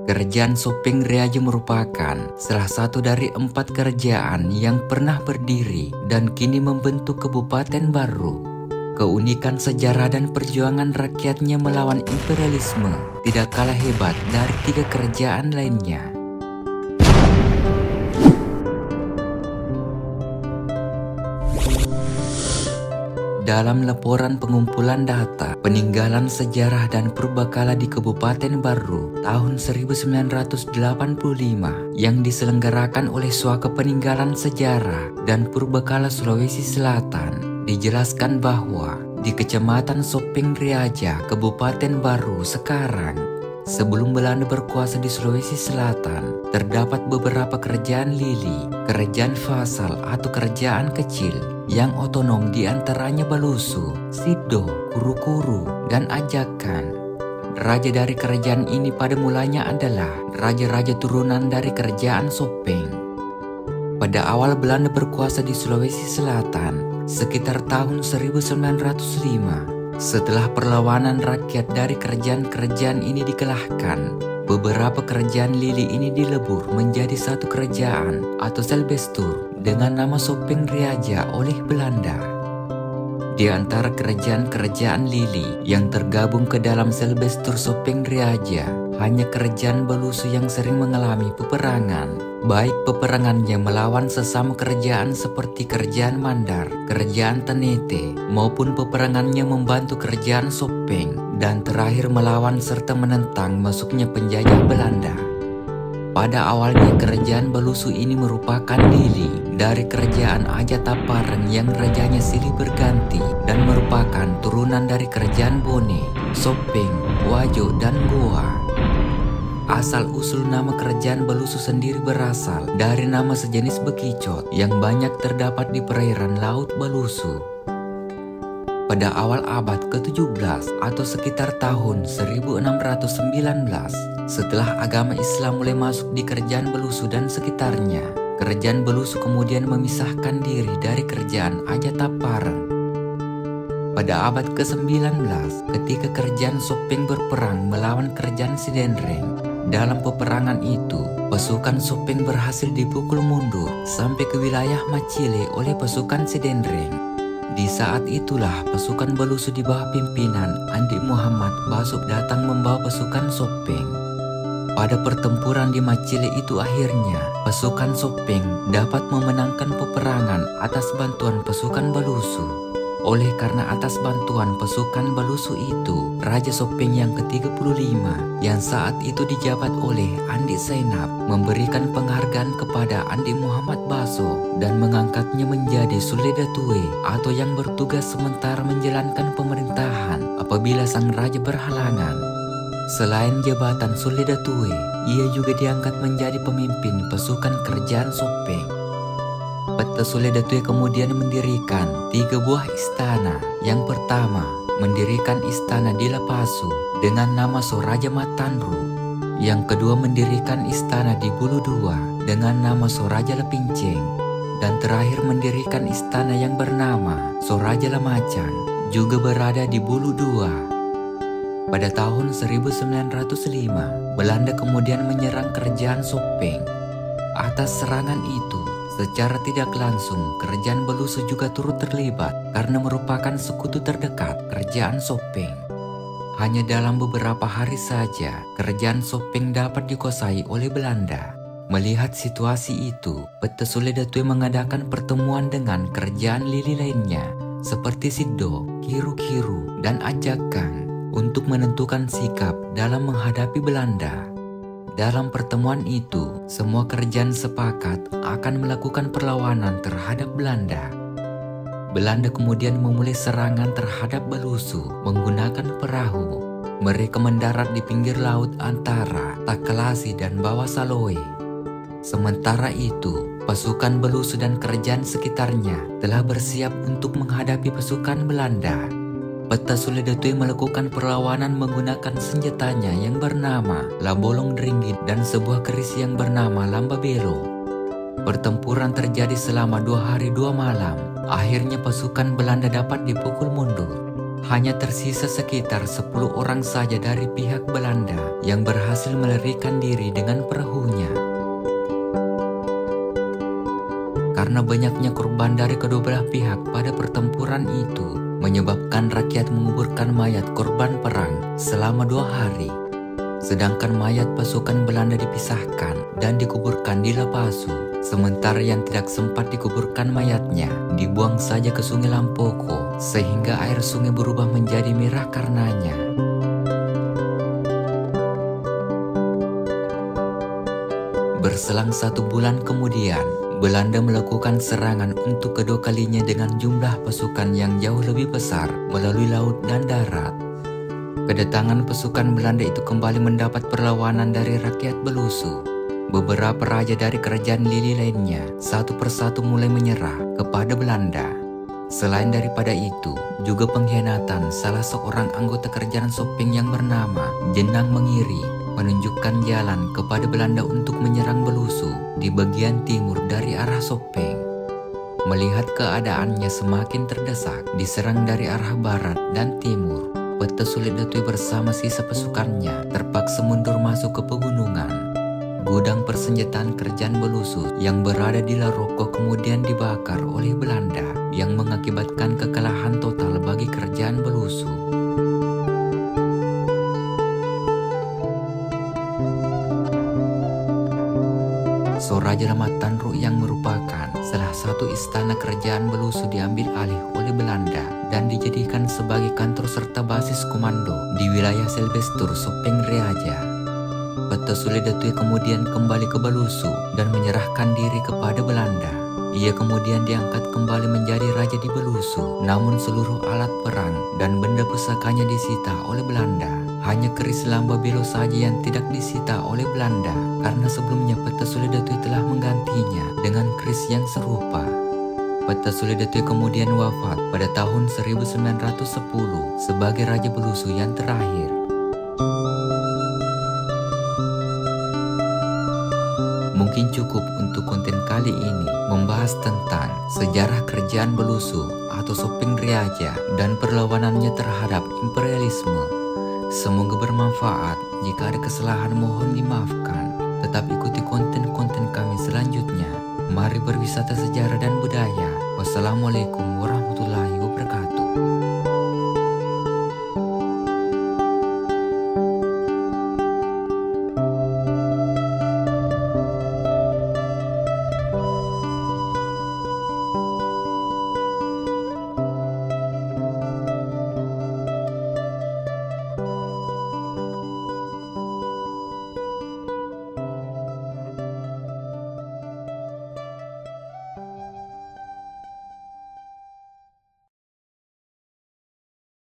Kerajaan Sopeng Riaja merupakan salah satu dari 4 kerajaan yang pernah berdiri dan kini membentuk kabupaten baru. Keunikan sejarah dan perjuangan rakyatnya melawan imperialisme tidak kalah hebat dari 3 kerajaan lainnya. Dalam laporan pengumpulan data peninggalan sejarah dan purbakala di Kabupaten Baru tahun 1985 yang diselenggarakan oleh Suaka Peninggalan Sejarah dan Purbakala Sulawesi Selatan, dijelaskan bahwa di Kecamatan Sopeng Riaja, Kabupaten Baru sekarang, sebelum Belanda berkuasa di Sulawesi Selatan, terdapat beberapa kerajaan lili, kerajaan vasal atau kerajaan kecil yang otonom, di antaranya Balusu, Sido, Kuru-Kuru, dan Ajakan. Raja dari kerajaan ini pada mulanya adalah raja-raja turunan dari kerajaan Sopeng. Pada awal Belanda berkuasa di Sulawesi Selatan, sekitar tahun 1905, setelah perlawanan rakyat dari kerajaan-kerajaan ini dikalahkan, beberapa kerajaan lili ini dilebur menjadi satu kerajaan atau Selbestur dengan nama Sopeng Riaja oleh Belanda. Di antara kerajaan-kerajaan lili yang tergabung ke dalam Selbestur Sopeng Riaja, hanya kerajaan Balusu yang sering mengalami peperangan, baik peperangannya melawan sesama kerajaan seperti kerajaan Mandar, kerajaan Tanete, maupun peperangannya membantu kerajaan Sopeng, dan terakhir melawan serta menentang masuknya penjajah Belanda. Pada awalnya kerajaan Balusu ini merupakan lili dari kerajaan Ajatapareng yang rajanya silih berganti dan merupakan turunan dari kerajaan Bone, Sopeng, Wajo, dan Goa. Asal-usul nama kerajaan Balusu sendiri berasal dari nama sejenis bekicot yang banyak terdapat di perairan Laut Balusu. Pada awal abad ke-17 atau sekitar tahun 1619, setelah agama Islam mulai masuk di kerajaan Balusu dan sekitarnya, kerajaan Balusu kemudian memisahkan diri dari kerajaan Ajatapareng. Pada abad ke-19, ketika kerajaan Sopeng berperang melawan kerajaan Sidenreng, dalam peperangan itu, pasukan Sopeng berhasil dipukul mundur sampai ke wilayah Macile oleh pasukan Sidenreng. Di saat itulah pasukan Balusu di bawah pimpinan Andi Muhammad Basuk datang membawa pasukan Sopeng. Pada pertempuran di Macile itu akhirnya pasukan Sopeng dapat memenangkan peperangan atas bantuan pasukan Balusu. Oleh karena atas bantuan pasukan Balusu itu, Raja Sopeng yang ke-35 yang saat itu dijabat oleh Andi Zainab memberikan penghargaan kepada Andi Muhammad Baso dan mengangkatnya menjadi Suledatue atau yang bertugas sementara menjalankan pemerintahan apabila sang raja berhalangan. Selain jabatan Suledatue, ia juga diangkat menjadi pemimpin pasukan kerajaan Sopeng. Peta Suledatue kemudian mendirikan 3 buah istana. Yang pertama, mendirikan istana di Lapasu dengan nama Soraja Matanru. Yang kedua, mendirikan istana di Bulu Dua dengan nama Soraja Lepinceng. Dan terakhir, mendirikan istana yang bernama Soraja Lamacan, juga berada di Bulu Dua. Pada tahun 1905, Belanda kemudian menyerang kerajaan Sopeng. Atas serangan itu, secara tidak langsung, kerajaan Balusu juga turut terlibat karena merupakan sekutu terdekat kerajaan Sopeng. Hanya dalam beberapa hari saja, kerajaan Sopeng dapat dikuasai oleh Belanda. Melihat situasi itu, Peta Suledatue mengadakan pertemuan dengan kerajaan lili lainnya, seperti Sido, Kiru-Kiru, dan Ajakan, untuk menentukan sikap dalam menghadapi Belanda. Dalam pertemuan itu, semua kerajaan sepakat akan melakukan perlawanan terhadap Belanda. Belanda kemudian memulai serangan terhadap Balusu menggunakan perahu. Mereka mendarat di pinggir laut antara Takalasi dan Bawah Saloe. Sementara itu, pasukan Balusu dan kerajaan sekitarnya telah bersiap untuk menghadapi pasukan Belanda. Peta Suledatue melakukan perlawanan menggunakan senjatanya yang bernama Labolong Dringgit dan sebuah keris yang bernama Lambabelo. Pertempuran terjadi selama 2 hari 2 malam. Akhirnya pasukan Belanda dapat dipukul mundur. hanya tersisa sekitar 10 orang saja dari pihak Belanda yang berhasil melarikan diri dengan perahunya. Karena banyaknya korban dari kedua belah pihak pada pertempuran itu, menyebabkan rakyat menguburkan mayat korban perang selama 2 hari. Sedangkan mayat pasukan Belanda dipisahkan dan dikuburkan di Lapasu, sementara yang tidak sempat dikuburkan mayatnya dibuang saja ke Sungai Lampoko, sehingga air sungai berubah menjadi merah karenanya. Berselang 1 bulan kemudian, Belanda melakukan serangan untuk kedua kalinya dengan jumlah pasukan yang jauh lebih besar melalui laut dan darat. Kedatangan pasukan Belanda itu kembali mendapat perlawanan dari rakyat Belusu. Beberapa raja dari kerajaan Lili lainnya satu persatu mulai menyerah kepada Belanda. Selain daripada itu, juga pengkhianatan salah seorang anggota kerajaan Sopeng yang bernama Jenang Mengiri menunjukkan jalan kepada Belanda untuk menyerang Belusu di bagian timur dari arah Sopeng. Melihat keadaannya semakin terdesak, diserang dari arah barat dan timur, Peta Sulit Datui bersama sisa pasukannya terpaksa mundur masuk ke pegunungan. Gudang persenjataan kerajaan Belusu yang berada di Laroko kemudian dibakar oleh Belanda yang mengakibatkan kekalahan total bagi kerajaan Belusu. Soraja Lamatanru yang merupakan salah satu istana kerajaan Belusu diambil alih oleh Belanda dan dijadikan sebagai kantor serta basis komando di wilayah Selbestur Sopeng Riaja. Peta Sulit Datui kemudian kembali ke Belusu dan menyerahkan diri kepada Belanda. Ia kemudian diangkat kembali menjadi raja di Belusu, namun seluruh alat perang dan benda pusakanya disita oleh Belanda. Hanya keris Lamba Belo saja yang tidak disita oleh Belanda, karena sebelumnya Peta Sulit Datui telah menggantinya dengan keris yang serupa. Peta Sulit Datui kemudian wafat pada tahun 1910 sebagai Raja Belusu yang terakhir. Mungkin cukup untuk konten kali ini membahas tentang sejarah kerajaan Belusu atau Sopeng Riaja dan perlawanannya terhadap imperialisme. Semoga bermanfaat. Jika ada kesalahan mohon dimaafkan. Tetap ikuti konten-konten kami selanjutnya. Mari berwisata sejarah dan budaya. Wassalamualaikum warahmatullahi wabarakatuh.